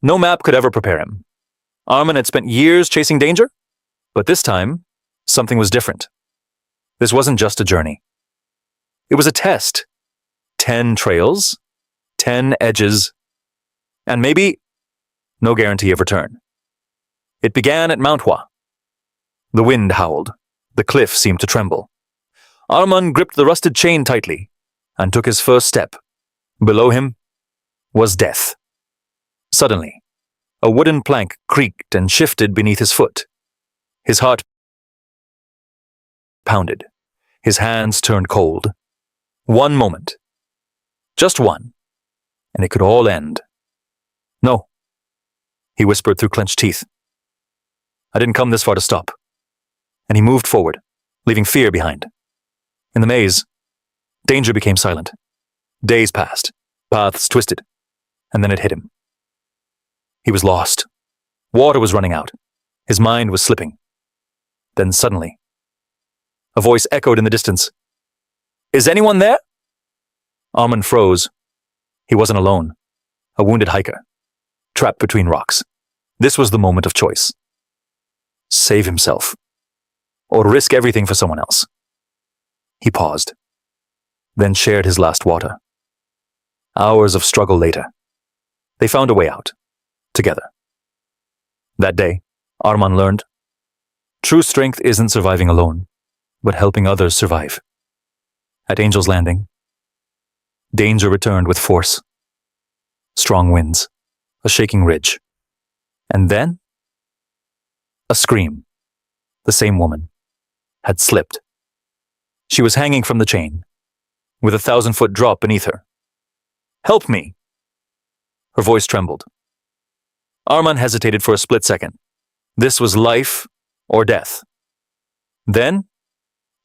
No map could ever prepare him. Arman had spent years chasing danger, but this time, something was different. This wasn't just a journey. It was a test. 10 trails, 10 edges, and maybe no guarantee of return. It began at Mount Hua. The wind howled. The cliff seemed to tremble. Arman gripped the rusted chain tightly and took his first step. Below him was death. Suddenly, a wooden plank creaked and shifted beneath his foot. His heart pounded. His hands turned cold. One moment. Just one. And it could all end. No, he whispered through clenched teeth. I didn't come this far to stop. And he moved forward, leaving fear behind. In the maze, danger became silent. Days passed, paths twisted, and then it hit him. He was lost. Water was running out. His mind was slipping. Then suddenly, a voice echoed in the distance. Is anyone there? Arman froze. He wasn't alone. A wounded hiker, trapped between rocks. This was the moment of choice. Save himself, or risk everything for someone else. He paused, then shared his last water. Hours of struggle later, they found a way out, together. That day, Arman learned, true strength isn't surviving alone, but helping others survive. At Angel's Landing, danger returned with force. Strong winds, a shaking ridge, and then a scream. The same woman had slipped. She was hanging from the chain, with a 1,000-foot drop beneath her. Help me! Her voice trembled. Arman hesitated for a split second. This was life or death. Then,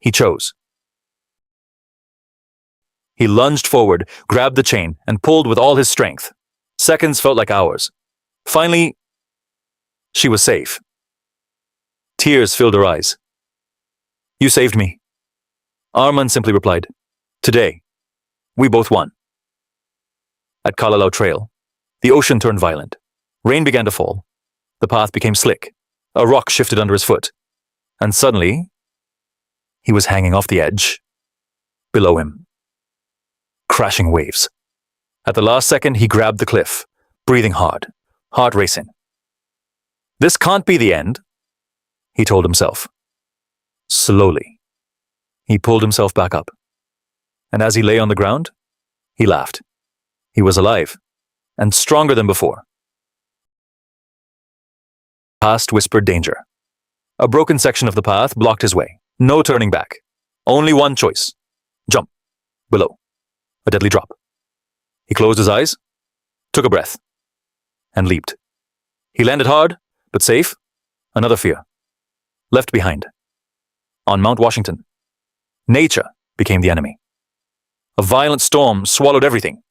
he chose. He lunged forward, grabbed the chain, and pulled with all his strength. Seconds felt like hours. Finally, she was safe. Tears filled her eyes. You saved me. Arman simply replied, Today, we both won. At Kalalau Trail, the ocean turned violent. Rain began to fall. The path became slick. A rock shifted under his foot. And suddenly, he was hanging off the edge. Below him, crashing waves. At the last second, he grabbed the cliff, breathing hard, heart racing. This can't be the end, he told himself. Slowly, he pulled himself back up. And as he lay on the ground, he laughed. He was alive, and stronger than before. Past whispered danger. A broken section of the path blocked his way. No turning back. Only one choice. Jump. Below. A deadly drop. He closed his eyes, took a breath, and leaped. He landed hard, but safe. Another fear. Left behind. On Mount Washington, nature became the enemy. A violent storm swallowed everything.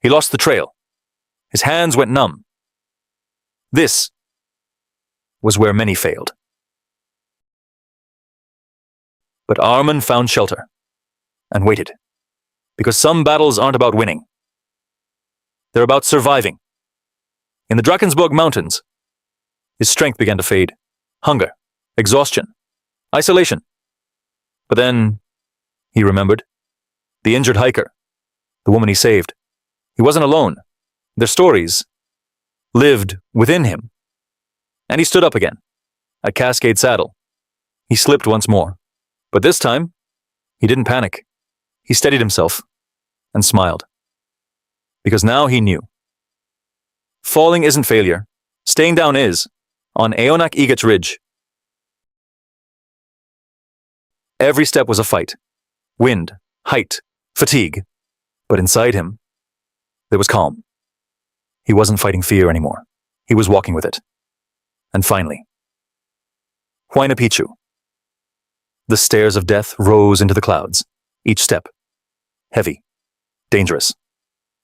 He lost the trail. His hands went numb. This was where many failed. But Arman found shelter and waited, because some battles aren't about winning. They're about surviving. In the Drakensberg Mountains, his strength began to fade. Hunger, exhaustion, isolation. But then he remembered the injured hiker, the woman he saved. He wasn't alone. Their stories lived within him. And he stood up again, at Cascade Saddle. He slipped once more, but this time, he didn't panic. He steadied himself and smiled. Because now he knew. Falling isn't failure. Staying down is. On Aonak Egich Ridge. Every step was a fight. Wind, height, fatigue. But inside him, there was calm. He wasn't fighting fear anymore. He was walking with it. And finally, Huayna Picchu. The stairs of death rose into the clouds, each step heavy, dangerous.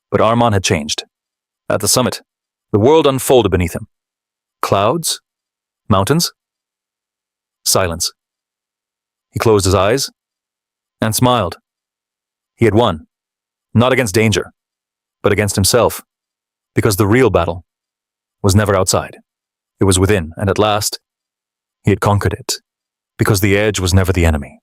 But Arman had changed. At the summit, the world unfolded beneath him. Clouds, mountains, silence. He closed his eyes and smiled. He had won, not against danger, but against himself, because the real battle was never outside. It was within, and at last, he had conquered it, because the edge was never the enemy.